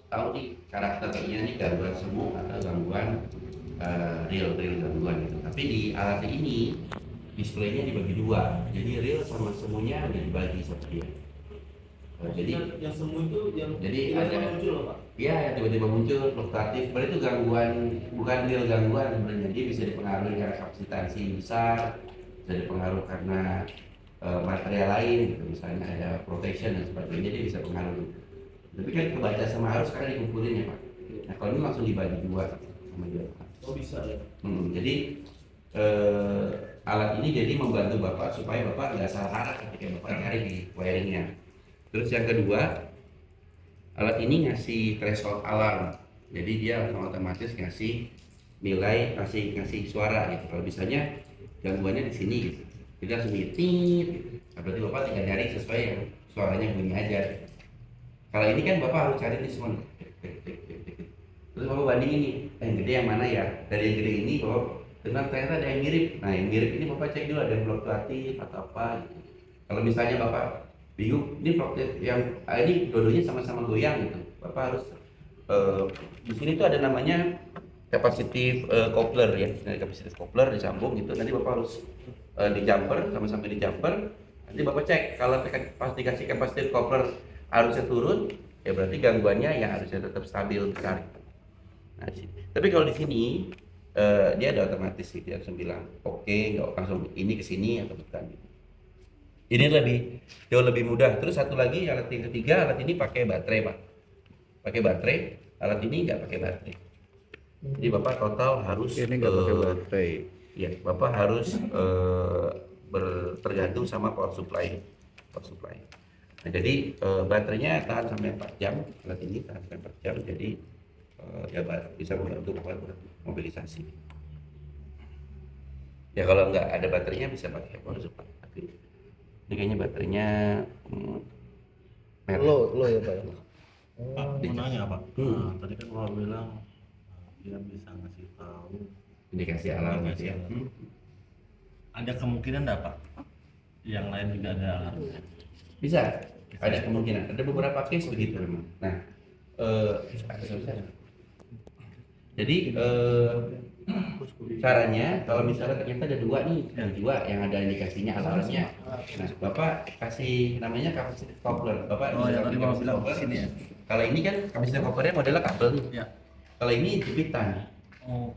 tahu nih karakternya ini gangguan semu atau gangguan real gangguan gitu. Tapi di alat ini displaynya dibagi dua, jadi real sama semuanya udah dibagi sama dia. Jadi yang semu itu yang jadi tiba-tiba ada muncul loh Pak. ya yang tiba-tiba muncul fluktuatif, berarti itu gangguan, bukan real gangguan sebenarnya. Jadi bisa dipengaruhi karena substansi besar, bisa dipengaruhi karena material lain gitu. Misalnya ada protection dan sebagainya, dia bisa pengaruh. Tapi kan kebaca sama arus karena dikumpulin ya Pak. Nah kalau ini langsung dibagi dua sama dia. Oh bisa ya. Jadi alat ini jadi membantu Bapak supaya Bapak nggak salah arah ketika Bapak cari di wiringnya. Terus yang kedua, alat ini ngasih threshold alarm. Jadi dia otomatis ngasih nilai, ngasih suara gitu. Kalau misalnya gangguannya di sini gitu, kita langsung tit gitu. Nah, berarti Bapak tinggal nyari sesuai yang suaranya bunyi aja. Kalau ini kan Bapak harus cari di semua. Terus Bapak bandingin nih, yang gede yang mana ya? Dari yang gede ini Bapak ternyata ada yang mirip. Nah yang mirip ini Bapak cek dulu ada yang fluktuatif atau apa gitu. Kalau misalnya Bapak bingung, ini fluktuatif yang ini dua-duanya sama-sama goyang gitu, Bapak harus di sini tuh ada namanya capacitive coupler ya. Nah, capacitive coupler disambung gitu, nanti Bapak harus di jumper, sama-sama di jumper. Nanti Bapak cek kalau pas dikasih capacitive coupler arusnya turun, ya berarti gangguannya yang harusnya tetap stabil besar. Nah, tapi kalau di sini dia ada otomatis gitu, dia langsung bilang oke, nggak langsung ini ke sini atau bukan. Ini jauh lebih mudah. Terus satu lagi alat yang ketiga, alat ini pakai baterai Pak. Pakai baterai, alat ini nggak pakai baterai. Jadi Bapak total harus ini nggak pakai baterai. Ya, Bapak harus tergantung sama power supply. Nah, jadi baterainya tahan sampai 4 jam, alat ini tahan sampai 4 jam. Jadi ya bisa membantu Bapak mobilisasi. Ya kalau nggak ada baterainya bisa pakai power supply. Tapi ini kayaknya baterainya Lo ya Pak. Pak, mau nanya Pak. Nah, tadi kan Bapak bilang dia bisa ngasih tahu indikasi alarm gitu ya. Ada kemungkinan enggak Pak? Yang lain juga ada alarmnya? Bisa, ada kemungkinan. Ada beberapa case begitu memang. Nah, jadi caranya kalau misalnya ternyata ada dua nih, yang ada indikasinya alarmnya. Nah, Bapak kasih namanya capacitive coupler. Bapak yang tadi Bapak bilang coupler. sini ya. Kalau ini kan capacitive couplernya modelnya kabel nih. Ya. Kalau ini jepitan.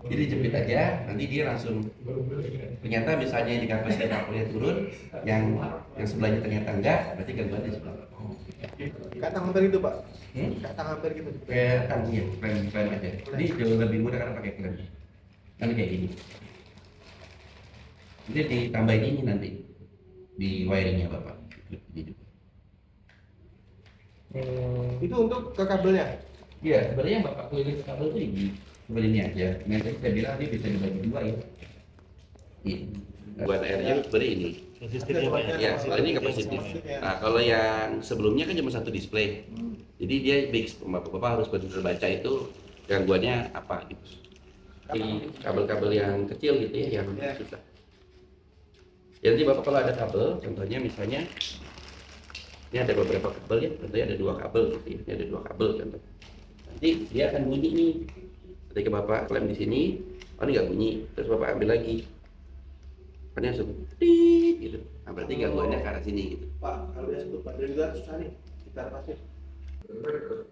Jadi jepit aja, nanti dia langsung ternyata misalnya di kapasitas couplernya turun, yang sebelahnya ternyata enggak, berarti gangguan di sebelah. Kayak tang hampir itu Pak. Kayak tang hampir gitu. Kayak kan ya, klem aja. Ini jauh lebih mudah karena pakai klem. Kan kayak gini. Ini ditambahin ini nanti di wiringnya Bapak. Itu untuk ke kabelnya. Iya, sebenarnya Bapak keliling ke kabel itu seperti ini aja. Nanti saya bilang dia bisa dibagi dua ya. Ini. Buat airnya seperti ini. Sistemnya Pak ya. Ya, kalau ini kapasitif. Nah, kalau yang sebelumnya kan cuma satu display. Jadi dia Bapak harus benar-benar baca itu gangguannya apa gitu. Di kabel-kabel yang kecil gitu ya, yang susah. Jadi Bapak kalau ada kabel, contohnya misalnya ini ada beberapa kabel ya, contohnya ada 2 kabel gitu ya. Ini ada 2 kabel contoh. Nanti dia akan bunyi nih. Ketika Bapak klem di sini, oh ini nggak bunyi, terus Bapak ambil lagi. Kan langsung tit gitu. Nah, berarti gangguannya ke arah sini gitu. Pak, kalau dia sebut baterai juga susah nih. Kita pasnya.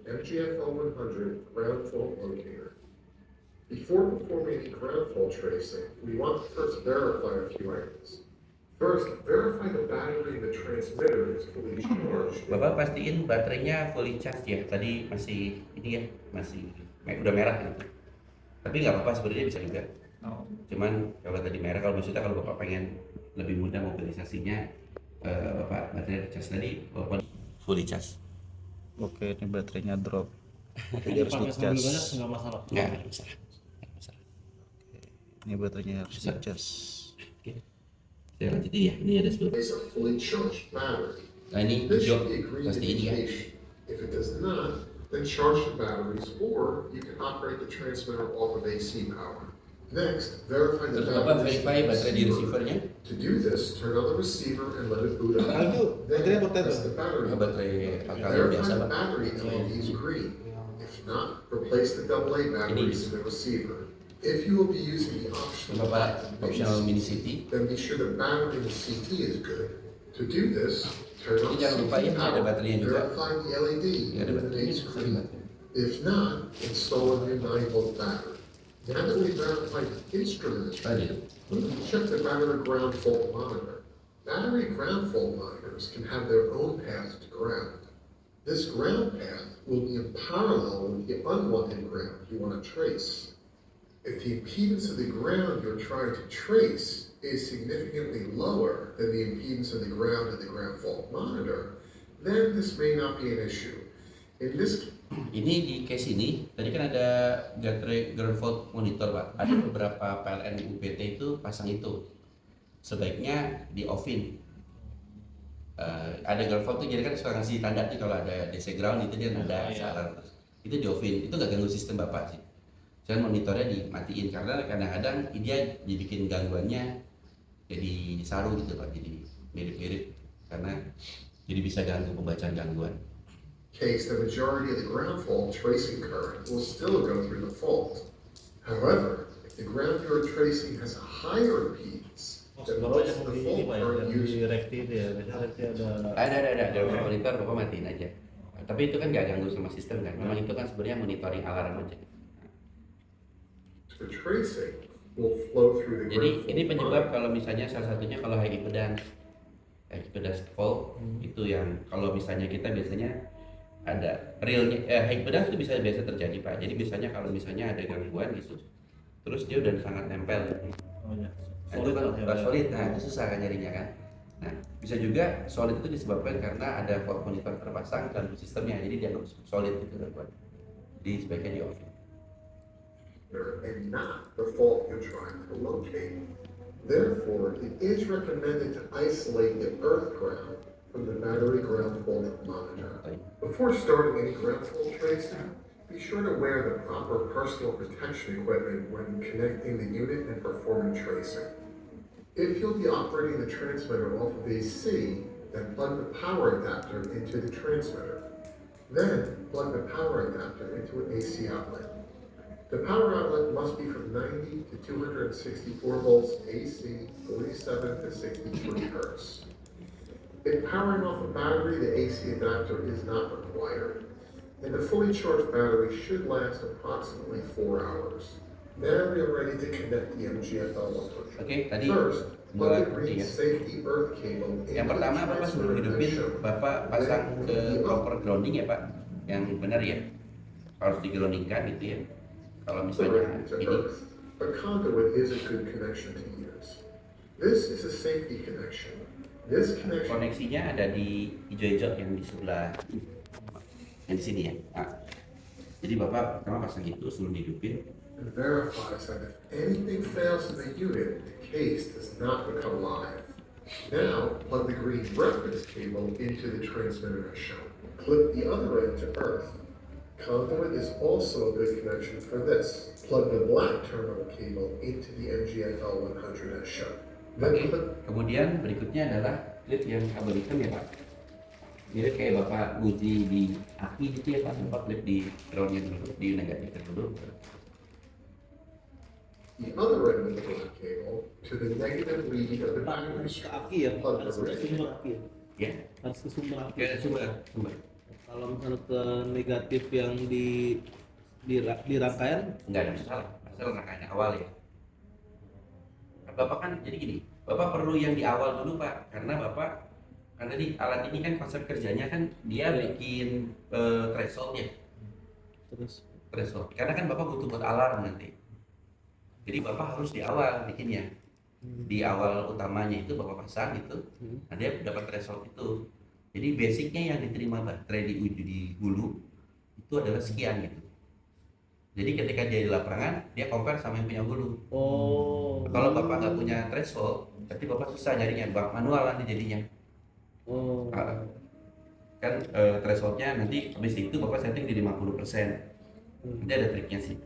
MGFL 100 ground fault locator. Before performing any ground fault tracing, we want to first verify a few items. First, verify the battery in the transmitter is fully charged. Bapak pastiin baterainya fully charged ya. Tadi masih ini ya, masih udah merah gitu. Tapi nggak apa-apa, sebenarnya bisa juga. Cuman kalau tadi merah, kalau maksudnya kalau Bapak pengen lebih mudah mobilisasinya, Bapak baterai charge tadi Bapak fully charge. Oke, ini baterainya drop. Jadi Harus pakai dicas. sambil banyak nggak masalah. Nggak bisa. Ini baterainya harus dicas. Oke. Saya lanjut ya. Ini ada sebut. Is a fully charged battery. Nah ini This hijau should be a green pasti ini ya. indication. If it does not, then charge the batteries, or you can operate the transmitter off of AC power. Next, verify the Terus Bapak battery. verify baterai di receivernya. To do this, turn on the receiver and let it boot up. Kalau itu baterai Then portable. press the battery. Baterai alkalin Verify biasa the Pak. battery LED is green. If not, replace the AA batteries in the receiver. If you will be using the optional Mini City. then be sure the battery in the CT is good. To do this, turn on Ini jangan lupa ya, CT ada power, baterainya juga. verify the LED Ya, ada illuminate baterainya. screen. If not, install a new 9-volt battery. Now that we verified the instrument is Tadi. check the battery ground fault monitor. Battery ground fault monitors can have their own path to ground. This ground path will be in parallel with the unwanted ground you want to trace. If the impedance of the ground you're trying to trace is significantly lower than the impedance of the ground fault monitor, then this may not be an issue. In this Ini di case ini, tadi kan ada ground fault monitor Pak. Ada beberapa PLN UPT itu pasang itu. Sebaiknya di offin. Ada ground fault tuh jadi kan suka ngasih tanda nih kalau ada DC ground itu dia nada alarm terus. Itu di offin, itu nggak ganggu sistem Bapak sih. Dan monitornya dimatiin karena kadang-kadang dia dibikin gangguannya jadi saru gitu Pak, jadi mirip-mirip karena jadi bisa ganggu pembacaan gangguan. case, the majority of the ground fault tracing current will still go through the fault. However, if the ground you're tracing has a higher impedance than Sebenarnya most yang of the di fault ini Pak ya, current yang used, di rekti itu ya, biasanya rekti ada. Ada monitor Bapak matiin aja. Tapi itu kan nggak ganggu sama sistem kan. Memang itu kan sebenarnya monitoring alarm aja. the tracing will flow through the Jadi ground ini fault penyebab monitor. kalau misalnya salah satunya kalau high impedance fault itu yang kalau misalnya kita biasanya ada realnya high impedance itu biasa terjadi Pak. Jadi misalnya kalau misalnya ada gangguan gitu, terus dia udah sangat nempel. Oh ya. Nah, itu kan ya, udah solid, nah itu susah kan nyarinya kan. Nah bisa juga solid itu disebabkan karena ada fault monitor terpasang dalam sistemnya, jadi dianggap solid gitu kan. Jadi sebaiknya di off. And not the fault you're trying to locate. Therefore, it is recommended to isolate the earth ground from the battery ground fault monitor. Before starting any ground fault tracing, be sure to wear the proper personal protection equipment when connecting the unit and performing tracing. If you'll be operating the transmitter off of AC, then plug the power adapter into the transmitter. Then plug the power adapter into an AC outlet. The power outlet must be from 90 to 264 volts AC, 47 to 63 hertz. If powering off a battery, the AC adapter is not required, and the fully charged battery should last approximately 4 hours. Now we are ready to connect the MGFL 100. Oke, tadi First, plug buat the green ya. safety earth cable into Yang the pertama Bapak sebelum transmitter hidupin connection. Bapak pasang ke proper grounding ya Pak, yang benar ya, harus digroundingkan gitu ya. Kalau misalnya Direct to ini earth. A conduit is a good connection to use. This is a safety connection. This connection koneksinya ada di hijau-hijau yang di sebelah yang di sini ya. Nah, jadi Bapak pertama pasang itu sebelum dihidupin. verifies that if anything fails in the unit, the case does not become live. Now, plug the green reference cable into the transmitter as shown. Clip the other end to earth. Conduit is also a good connection for this. Plug the black terminal cable into the MGFL 100 as shown. Then Oke, clip kemudian berikutnya adalah klip yang kabel hitam ya Pak. Mirip kayak Bapak uji di aki gitu ya Pak, Bapak klip di groundnya dulu, di negatifnya dulu. the other end of the black cable to the negative reading of the battery. Harus ke aki ya, harus ke sumber aki ya. Ya, Harus ke sumber aki. oke sumber. Kalau misalnya ke negatif yang di rangkaian, Nggak ada masalah rangkaian awal ya. Bapak kan jadi gini, Bapak perlu yang di awal dulu Pak, karena Bapak kan tadi alat ini kan konsep kerjanya kan dia bikin threshold ya, terus threshold. Karena kan Bapak butuh buat alarm nanti. Jadi Bapak harus di awal bikinnya, di awal utamanya itu Bapak pasang itu, nah dia dapat threshold itu. Jadi basicnya yang diterima baterai di hulu itu adalah sekian gitu. Jadi ketika dia di lapangan, dia compare sama yang punya hulu. oh Kalau Bapak nggak punya threshold, berarti Bapak susah nyarinya, Bapak manual nanti jadinya. oh Kan thresholdnya nanti habis itu Bapak setting di 50%. Nanti ada triknya sih.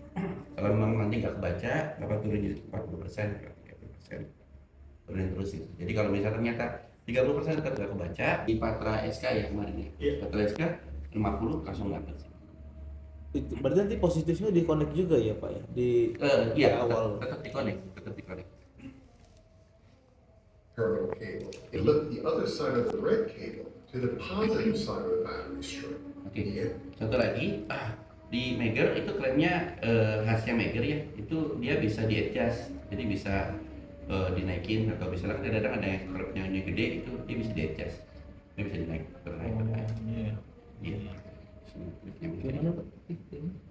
Kalau memang nanti nggak kebaca, Bapak turun jadi 40%, 30%, turunin terus gitu. Jadi kalau misalnya ternyata 30% tetap nggak kebaca, di Patra SK ya kemarin ya. Patra SK 50 langsung dapat sih. Itu berarti nanti positifnya di connect juga ya Pak ya di Iya, awal. tetap di connect. terminal cable. You look the other side of the red cable to the positive side of the battery strip. Oke. Yeah. Satu lagi, di Megger itu klaimnya khasnya Megger ya, itu dia bisa di-adjust, jadi bisa dinaikin atau misalnya kadang-kadang ada yang kerapnya gede itu dia bisa di-adjust, dia bisa dinaik, bernaik. Iya. Iya. Klipnya Megger. Gimana Pak?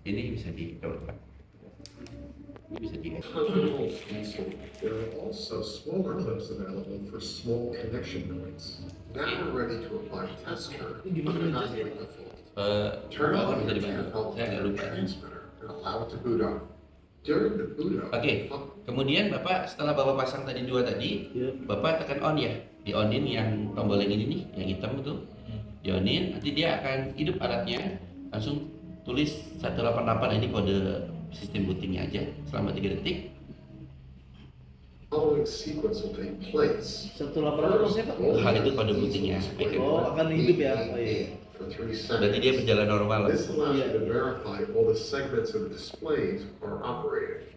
Ini bisa di-coba. Ini bisa di. 100 volt diesel. There are also smaller clips available for small connection points. Now we're ready to apply test current and evaluate the fault. Turn on Bisa the dibantu. Saya nggak lupa. transmitter and allow it to boot up. During the boot up, Oke, kemudian Bapak setelah Bapak pasang tadi dua tadi, Iya. Bapak tekan on ya, di onin yang tombol yang ini nih, yang hitam itu, di onin, nanti dia akan hidup alatnya, langsung tulis 188 ini kode sistem bootingnya aja selama 3 detik. following sequence will take place. 188 maksudnya Pak? Hal itu kode bootingnya. Oh, akan hidup ya. Oh iya. For 3 Berarti dia seconds. berjalan normal. This allows you to verify all the segments of the displays are operating.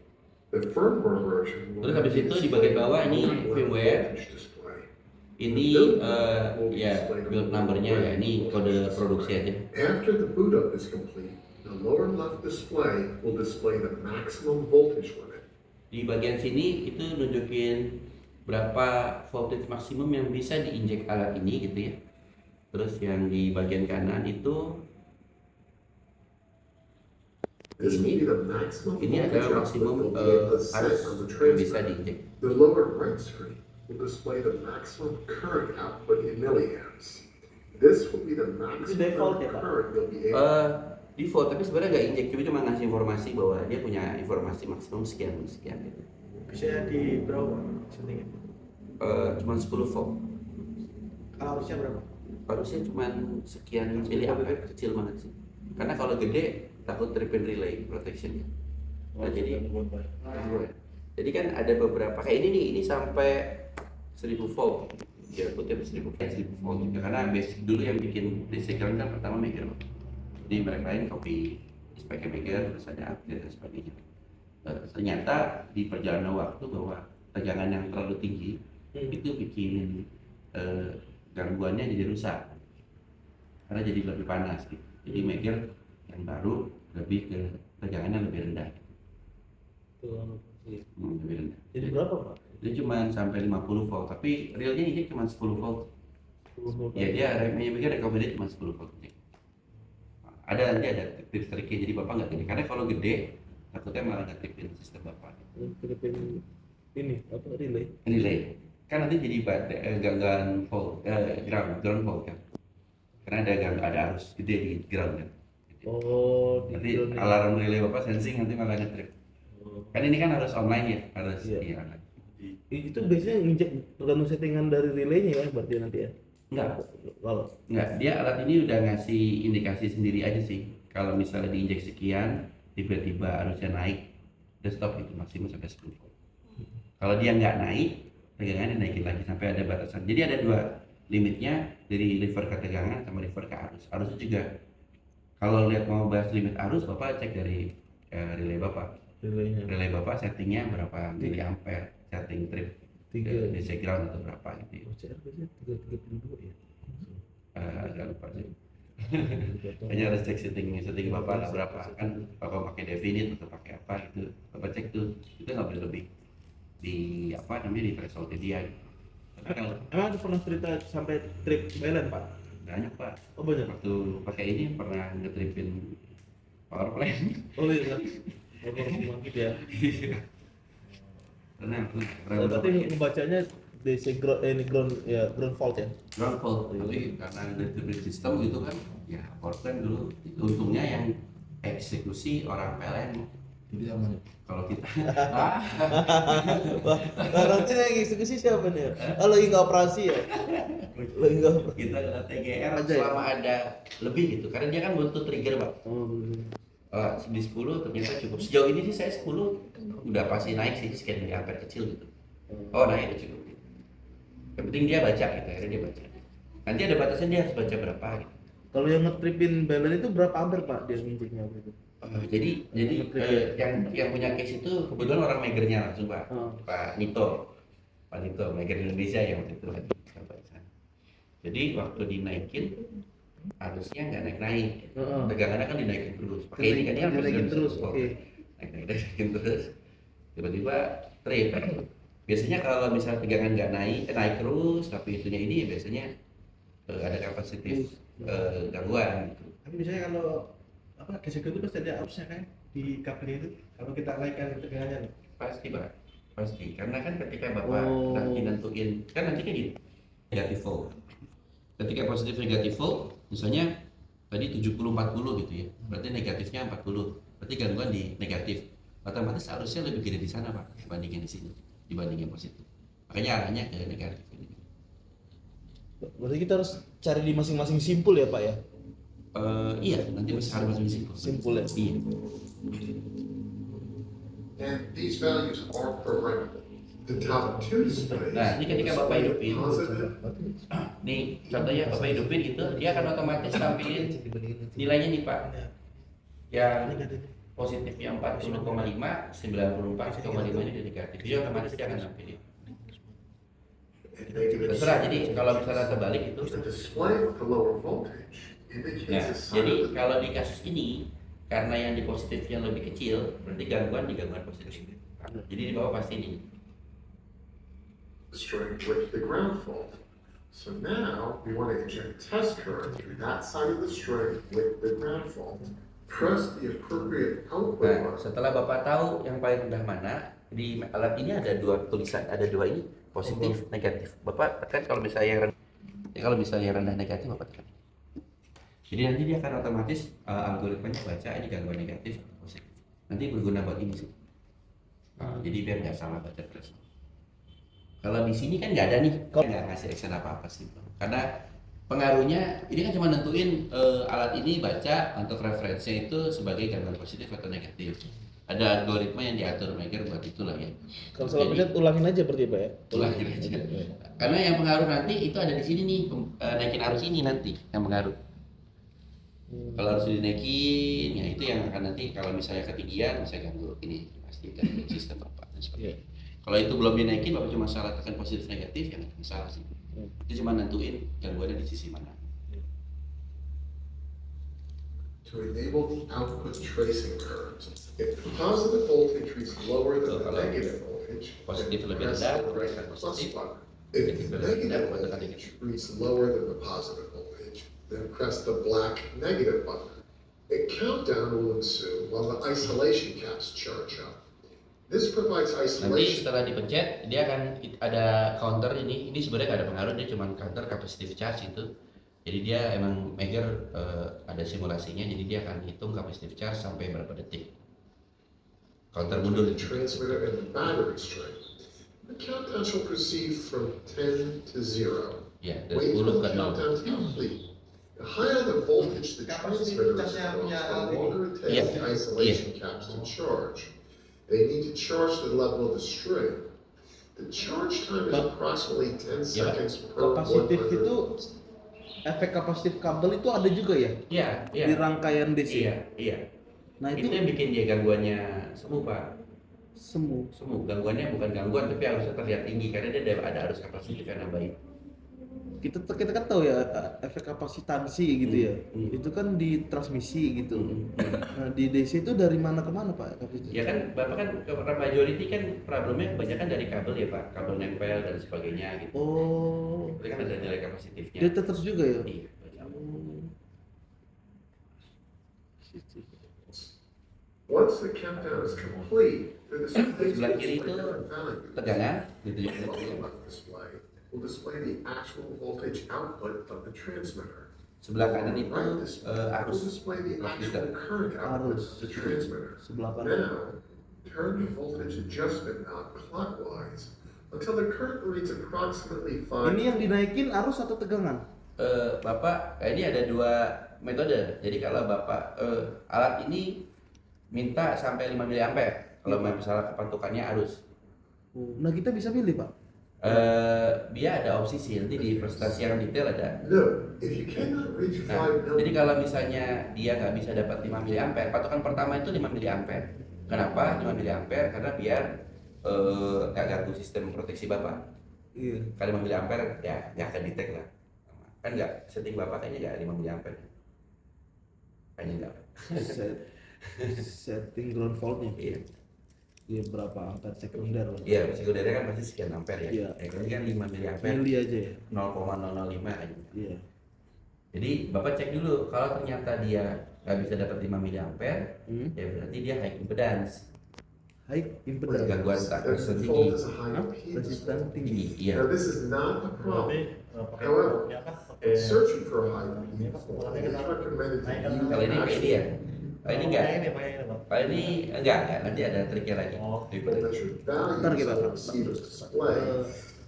The firmware version will Terus have habis the itu di bagian bawah ini display firmware. voltage display. Ini ya build numbernya ya, ini kode produksi aja. After the boot up is complete, the lower left display will display the maximum voltage limit. Di bagian sini itu nunjukin berapa voltage maksimum yang bisa diinjek alat ini gitu ya. Terus yang di bagian kanan itu This will be the maximum ini voltage adalah output maksimum will be able to set arus on the yang bisa transmitter. diinjek. The lower right screen will display the maximum current output in milliamps. This will be the maximum default ya, Pak? current you'll be able Default, tapi sebenarnya nggak injek, cuma ngasih informasi bahwa dia punya informasi maksimum sekian sekian gitu. Bisa di berapa settingnya? Cuma 10 volt. Harusnya berapa? Harusnya cuma sekian miliampere, kecil banget sih. Karena kalau gede takut tripin relay protection. Nah, jadi kan ada beberapa kayak ini nih, ini sampai 1000 volt. Ya, kutip 1000 volt juga karena basic dulu yang bikin listrik kan pertama Megger. Di merek lain kopi pakai Megger, terus ada update dan sebagainya. Ternyata di perjalanan waktu bahwa tegangan yang terlalu tinggi itu bikin gangguannya jadi rusak karena jadi lebih panas gitu. Jadi Megger yang baru lebih ke tegangannya lebih rendah. Lebih rendah. Jadi berapa Pak? Dia cuma sampai 50 volt, tapi realnya ini cuma 10 volt. 10 volt. Ya dia remnya Megger rekomendasi cuma 10 volt. Ada nanti ada tips-triknya, jadi bapak nggak gede. Karena kalau gede takutnya malah nggak tripin sistem bapak. Tripin ini apa relay? Relay kan nanti jadi gangguan volt, ground volt kan. Karena ada arus gede di ground kan. Oh, Nanti ground ya. alarm relay bapak sensing nanti malah nge-trip. Kan ini kan harus online ya, harus Iya. online. Itu biasanya nginjek tergantung settingan dari relaynya ya berarti nanti ya. Enggak, Kalau dia alat ini udah ngasih indikasi sendiri aja sih. Kalau misalnya diinjek sekian, tiba-tiba arusnya naik, udah stop itu maksimum sampai 10 volt. Kalau dia nggak naik, tegangannya naikin lagi sampai ada batasan. Jadi ada dua limitnya, dari lever ke tegangan sama lever ke arus. Arusnya juga, kalau lihat mau bahas limit arus, bapak cek dari relay bapak. relaynya Relay bapak settingnya berapa miliampere, setting trip DC ground atau berapa gitu. OCR biasanya 332 ya. Agak lupa sih. Hanya harus cek setting bapak lah berapa kan, bapak pakai definite atau pakai apa gitu, bapak cek tuh itu nggak boleh lebih di apa namanya di threshold dia. Tapi kalau Emang ada pernah cerita sampai trip belen Pak? banyak pak, Oh banyak. waktu pakai ini pernah ngetripin power plant. Oh iya kan. Oh gitu ya. Karena Berarti ngebacanya DC ground ya ground fault ya. ground fault, tapi karena distributed system gitu kan, ya power plant dulu untungnya yang eksekusi orang PLN. Jadi aman. Kalau kita Wah, nanti yang eksekusi siapa nih? Oh, lagi nggak operasi ya? Lagi nggak operasi. kita TGR Aja ya? selama ada lebih gitu, karena dia kan butuh trigger pak. Oh, bener. Di 10 ternyata cukup. Sejauh ini sih saya 10 udah pasti naik sih sekian miliampere kecil gitu. Oh naik udah cukup. Yang penting dia baca gitu, akhirnya dia baca. Nanti ada batasnya dia harus baca berapa gitu. Kalau yang ngetripin belen itu berapa ampere Pak dia nginjeknya waktu itu? Jadi yang punya case itu kebetulan orang magernya langsung Pak. Pak Nito. Pak Nito, mager Indonesia yang waktu itu lagi sampai sana. Jadi waktu dinaikin harusnya nggak naik-naik. Tegangannya kan dinaikin terus. Pakai ini kan dia dinaikin terus. Oke. Naikin terus. Tiba-tiba trip. Biasanya kalau misalnya tegangan nggak naik terus, tapi itunya ini ya biasanya ada kapasitif gangguan. Tapi misalnya kalau apa geser itu pasti ada arusnya kan di kabel itu. Kalau kita naikkan tegangannya nih. Pasti Pak, pasti. Karena kan ketika Bapak nanti nentuin, kan nanti kan gini, negatif volt. Ketika positif negatif volt, misalnya tadi 70-40 gitu ya, berarti negatifnya 40, berarti gangguan di negatif. Otomatis harusnya lebih gede di sana Pak, dibandingin di sini, dibandingin positif. Makanya arahnya ke negatif. Berarti kita harus cari di masing-masing simpul ya Pak ya? Iya, nanti harus masing-masing Simpul ya? Iya. And these values are programmable. The top two displays. Nah, ini ketika Bapak hidupin, Positive. nih contohnya Bapak hidupin gitu, dia akan otomatis tampilin nilainya nih Pak. Yang positifnya 40,5, 94,5 ini negatif. Dia otomatis dia akan tampilin. And negative Terserah, jadi kalau misalnya terbalik itu. The display with the lower voltage indicates Nah, a sign jadi of the kalau di kasus ini, karena yang di positifnya lebih kecil, berarti gangguan di gangguan positif. Jadi di bawah pasti ini. string with the ground fault. So now we want to inject test current through that side of the string with the ground fault. Press the appropriate output Nah, button. setelah Bapak tahu yang paling rendah mana, di alat ini ada dua tulisan, ada dua ini, positif, negatif. Bapak tekan kalau misalnya yang rendah, kalau misalnya yang rendah negatif, Bapak tekan. Jadi nanti dia akan otomatis algoritmanya baca ini gangguan negatif atau positif. Nanti berguna buat ini sih. Jadi biar nggak salah baca terus. Kalau di sini kan nggak ada nih, nggak ngasih action apa-apa sih. Karena pengaruhnya ini kan cuma nentuin alat ini baca untuk referensinya itu sebagai gangguan positif atau negatif. Ada algoritma yang diatur maker buat itulah ya. Kalau salah pencet ulangin aja berarti Pak ya? Ulangin aja. Karena yang pengaruh nanti itu ada di sini nih, naikin arus ini nanti yang pengaruh. Kalau harus dinaikin, ya itu yang akan nanti kalau misalnya ketinggian bisa ganggu ini pasti ganggu sistem Bapak dan sebagainya. Kalau itu belum dinaikin, Bapak cuma salah tekan positif negatif, ya nggak masalah sih. Itu cuma nentuin gangguannya di sisi mana. To enable the output tracing current, if the positive voltage reads lower than the negative voltage, Positif then lebih press rendah, the right tekan plus positif. button. If Negatif the lebih rendah, negative tekan voltage negatif. reads lower than the positive voltage, then press the black negative button. A countdown will ensue while the isolation caps charge up. This provides Nanti isolation. setelah dipencet, dia akan ada counter ini. Ini sebenarnya nggak ada pengaruh, dia cuma counter capacitive charge itu. Jadi dia emang Maker ada simulasinya, jadi dia akan hitung capacitive charge sampai berapa detik. Counter mundur. The transmitter and the battery string. The countdown shall proceed from 10 to 0. Ya, dari Wait 10 until ke the 0. countdown is complete. The higher the voltage the transmitter is across, the longer it takes the isolation caps to charge. They need to charge the level of the string. The charge time is approximately 10 seconds per Kapasitif 100. itu efek kapasitif kabel itu ada juga ya? Iya, iya. Di rangkaian DC. Iya. Nah Itu itu yang bikin dia gangguannya semu Pak. semu. Semu, gangguannya bukan gangguan tapi harusnya terlihat tinggi karena dia ada arus kapasitif yang nambahin. Kita kan tahu ya efek kapasitansi gitu ya. Itu kan di transmisi gitu. Nah di DC itu dari mana ke mana Pak kapasitas? Ya kan Bapak kan majority kan problemnya kebanyakan dari kabel ya Pak, kabel nempel dan sebagainya gitu. Oh, Itu kan ada nilai kapasitifnya. dia terus juga ya? Iya. Once the countdown is complete, the display Sebelah kiri itu values. tegangan The ditunjukkan. bottom display will display the actual voltage output of the transmitter. Sebelah kanan itu Right display will arus. display the Arus actual juga. current output Arus. of the transmitter. Sebelah kanan. Now, turn the voltage adjustment knob clockwise until the current reads approximately 5. Ini yang dinaikin arus atau tegangan? Bapak, ini ada dua metode. Jadi kalau Bapak alat ini minta sampai 5 mA kalau misalnya kepentukannya arus. Nah kita bisa pilih Pak. Dia ada opsi sih, nanti di presentasi yang detail ada. No, if you cannot reach Nah, 5 jadi million, kalau misalnya dia nggak bisa dapat 5 miliampere, patokan pertama itu 5 miliampere. Kenapa 5 miliampere? Karena biar nggak ganggu sistem proteksi Bapak. Iya. Kalau 5 miliampere ya nggak akan detect lah. Kan nggak, setting Bapak kayaknya nggak 5 miliampere. Kayaknya nggak. Setting ground faultnya. Iya. Iya berapa angka sekunder? Iya, sekundernya kan pasti sekian ampere ya. Iya. Ini kan 5 miliampere, Mili aja ya. 0,005 aja. Iya. Jadi Bapak cek dulu, kalau ternyata dia nggak bisa dapat 5 miliampere, ya berarti dia high impedance. High impedance. Gangguan the resisten default tinggi. is a high Hah? impedance. Resisten tinggi. Tinggi, iya. Now, this is not a Berarti problem. pakai However, ya kan pakai When searching for a high ini apa impedance, keluarnya it is kita recommended to naikkan use Kalau ini kayak ini ya. Kalau ini enggak. pakai ini Pak. Kalau ini enggak, nanti ada triknya lagi. Oh. Daripada- measured Ntar values kita on the receiver's display,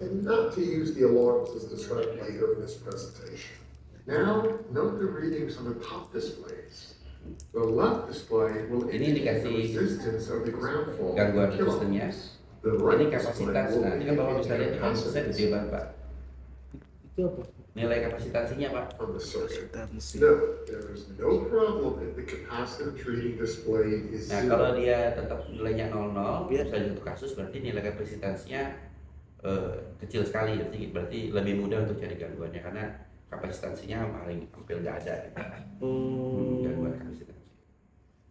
and not to use the alarms as described later in this presentation. Now, note the readings on the top displays. The left display will Ini indicate the dikasih resistance of the ground fault gangguan in resistennya. kilowatts. The Ini right display kapasitas. will Nah, ini kan Bapak indicate bisa the lihat di konsep capacitance gede banget Pak. Itu apa? Nilai kapasitansinya Pak. on the circuit. Resistensi. No, there is no problem if the capacitance reading displayed is Nah, kalau zero. dia tetap nilainya 00, Iya. misalnya untuk kasus berarti nilai kapasitansinya kecil sekali, berarti lebih mudah untuk cari gangguannya karena kapasitansinya paling hampir nggak ada. Oh. Gangguan kapasitansi.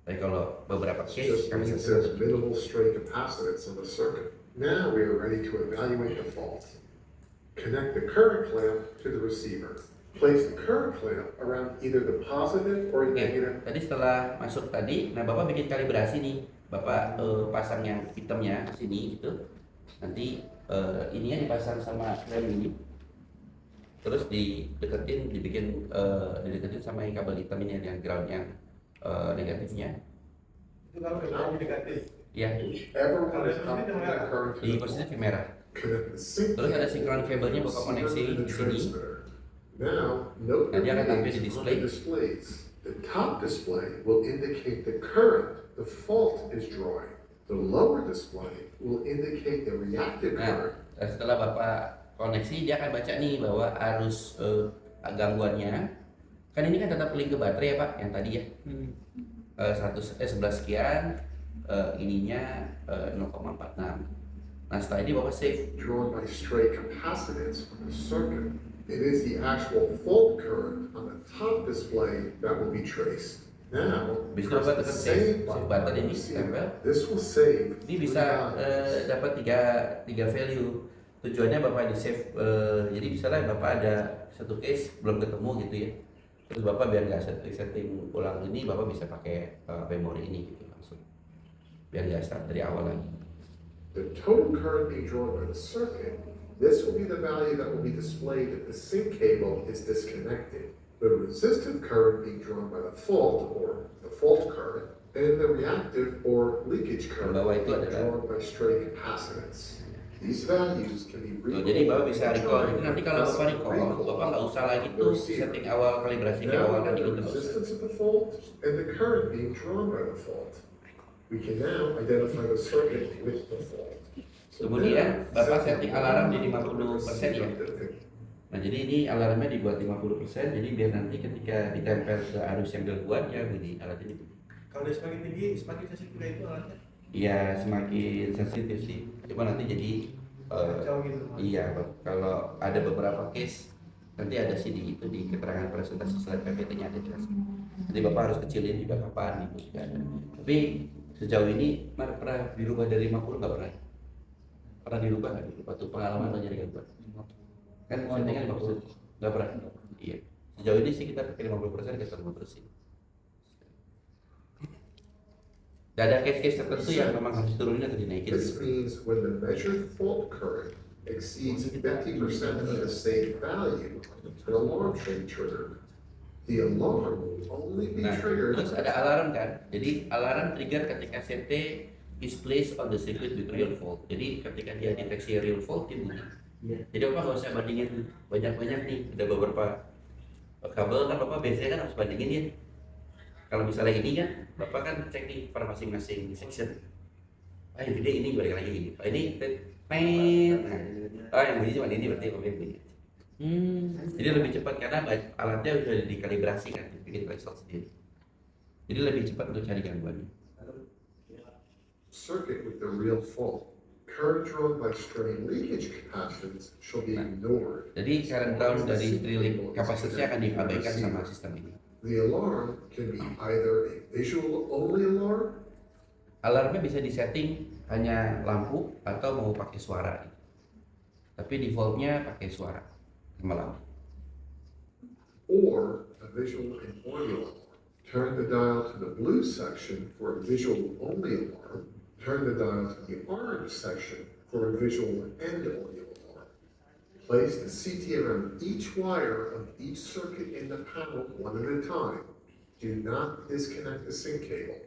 Tapi kalau beberapa This case just means kapasitansinya there's minimal stray capacitance on the circuit. Now we are ready to evaluate the fault. Connect the current clamp to the receiver. Place the current clamp around either the positive or Oke, negative. tadi setelah masuk tadi, nah Bapak bikin kalibrasi nih, Bapak pasang yang hitamnya sini gitu, nanti ininya dipasang sama rem ini, terus dideketin sama yang kabel hitam ini yang ground yang negatifnya, Itu kalau kita negatif. ya Whichever one is up, the current to di the posisi fault. merah. Connect the sync Terus ada cable sinkron to kabelnya the Bapak receiver koneksi and the di sini. transmitter. Now, note Nah, the dia akan tampil di readings on display. the displays. The top display will indicate the current the fault is drawing. The lower display will indicate the reactive Nah, current. setelah Bapak koneksi, dia akan baca nih bahwa arus gangguannya, kan ini kan tetap link ke baterai ya Pak, yang tadi ya, 11 sekian, ininya 0,46. Nah setelah ini Bapak save. Drawn by stray capacitance from the circuit. It is the actual fault current on the top display that will be traced. Now, Bisa press Bapak the tekan save save button button on the ini, receiver. tempel. This will save Ini three bisa values. dapat tiga value. Tujuannya Bapak di save, jadi misalnya Bapak ada satu case belum ketemu gitu ya, terus Bapak biar nggak setting ulang ini, Bapak bisa pakai memori ini gitu langsung, biar nggak start dari awal lagi. The total current being drawn by the circuit, this will be the value that will be displayed if the sync cable is disconnected. The resistive current being drawn by the fault or the fault current, and the reactive or leakage current Bawah itu being adalah- drawn by stray capacitance. These values can be Tuh, jadi Bapak bisa recall. Jadi nanti kalau Bapak Pressing recall, recall Bapak nggak usah lagi on the tuh receiver. setting awal kalibrasi ke awal Now, kan the gitu nggak usah. resistance of the fault and the current being drawn by the fault. We can now identify the circuit with the fault. So Kemudian, now, Bapak set setting the alarm di alarm 50% ya. to the- Nah jadi ini alarmnya dibuat 50%, jadi biar nanti ketika ditempel ke arus yang gangguan ya bunyi alat ini bunyi. Kalau dia semakin tinggi, semakin sensitif itu alatnya. Iya semakin sensitif sih, cuma nanti jadi Kacau gitu. iya kalau ada beberapa case nanti ada sih di itu di keterangan presentasi slide PPT-nya ada jelas. Jadi Bapak harus kecilin juga kapan itu juga ada. Tapi sejauh ini pernah dirubah dari 50 nggak pernah? Pernah dirubah nggak? Waktu pengalaman lo jadi gangguan? Kan settingan 50 nggak pernah? Iya. Sejauh ini sih kita pakai 50% kita terus terusin. Gak ada case-case tertentu yang memang harus turunin atau dinaikin. This means when the measured fault current exceeds 50% of the saved value, an alarm should be triggered. The alarm will only be Nah, triggered. terus ada alarm kan? Jadi alarm trigger ketika CT is placed on the circuit with real fault. Jadi ketika dia deteksi real fault dia bunyi. Jadi Bapak nggak usah bandingin banyak-banyak nih. Ada beberapa kabel kan Bapak biasanya kan harus bandingin ya. Kalau misalnya ini kan Bapak kan cek nih per masing-masing section. Ah yang gede ini balik lagi ini. Ah, ini nah, yang bunyi cuma ini berarti kopi bunyi. Jadi lebih cepat karena alatnya udah dikalibrasi kan, bikin threshold sendiri. Jadi lebih cepat untuk cari gangguannya. Circuit with the real fault. Current drawn by stray leakage capacitance shall be ignored. Jadi current drawn dari string kapasitasnya akan diabaikan sama sistem ini. The alarm can be either a visual only alarm Alarmnya bisa disetting hanya lampu atau mau pakai suara. Tapi defaultnya pakai suara sama lampu. or a visual and audio alarm. Turn the dial to the blue section for a visual only alarm. Turn the dial to the orange section for a visual and audio alarm. Place the CT around each wire of each circuit in the panel one at a time. Do not disconnect the sync cable.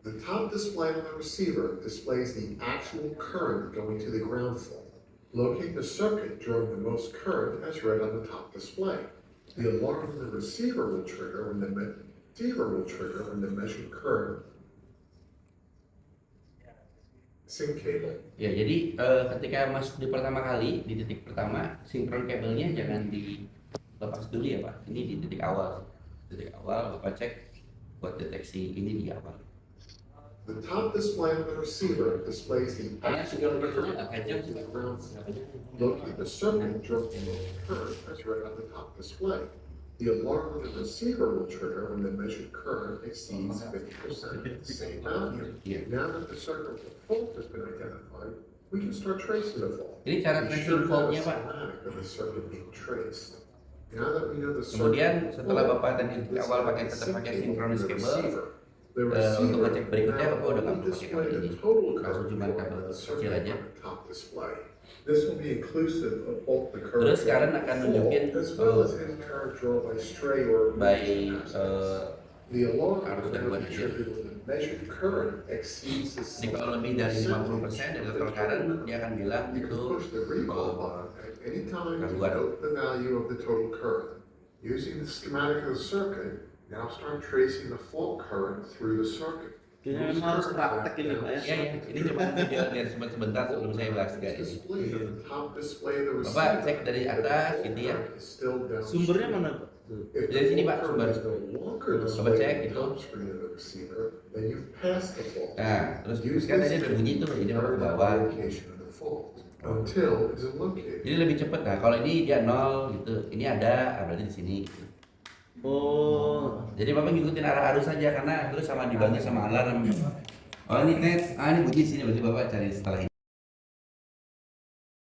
The top display on the receiver displays the actual current going to the ground fault. Locate the circuit drawing the most current as read on the top display. The alarm on the receiver will trigger when the measured current sync cable. Ya, jadi ketika masuk di pertama kali di titik pertama, sinkron kabelnya jangan dilepas dulu ya Pak. Ini di titik awal. Titik awal Bapak cek buat deteksi ini di awal. The top display on the receiver displays the Karena sinkron actual kabelnya current agak jauh sih to the Pak. ground fault. Locate the circuit drawing the most current as read on the top display. The alarm on the receiver will trigger when the measured current exceeds 50% of the same value. Yeah. Now that the circuit with fault has been identified, we can start tracing the fault. Ini cara We tracing should have a faultnya Pak. schematic of the circuit being traced. Now that we know the Kemudian circuit setelah fault, Bapak tadi let's awal add pakai the tetap sync pakai cable synchronous to the cable, receiver. The untuk receiver ngecek berikutnya now Bapak udah nggak only perlu pakai display kabel the ini. total Langsung current cuma drawn kabel by the kecil circuit aja. on the top display. This will be inclusive of both the current Terus sekarang akan nunjukin as well as any current drawn by stray or by the alarm harus will dari now buat be aja. triggered when the measured current exceeds the Jadi kalau lebih dari 50% dari total current, dia akan bilang You itu can push the recall button at any time to gangguan. note the value of the total current. Using the schematic of the circuit, now start tracing the fault current through the circuit. Kayaknya memang harus praktek ini Pak ya. Ya, ini cuma video lihat sebentar sebelum saya bahas It's kayak ini. displayed at the top display of the receiver. Bapak cek dari atas gitu ya. Is still downstream. Sumbernya mana Pak? If Dari sini, the Pak, fault sumber. current is no longer Coba displayed cek at the itu. top screen of the receiver, then you've passed the fault. Nah, terus Use kan tadi this ada bunyi tuh, to jadi Bapak ke verify bawah. the location of the fault until it is located. Jadi lebih cepet. Nah, kalau ini dia 0 gitu, ini ada, berarti di sini. Gitu. Oh, Jadi Bapak ngikutin arah arus saja karena terus sama dibantu sama alarm. Oh ini tes, ini bunyi sini berarti Bapak cari setelah ini.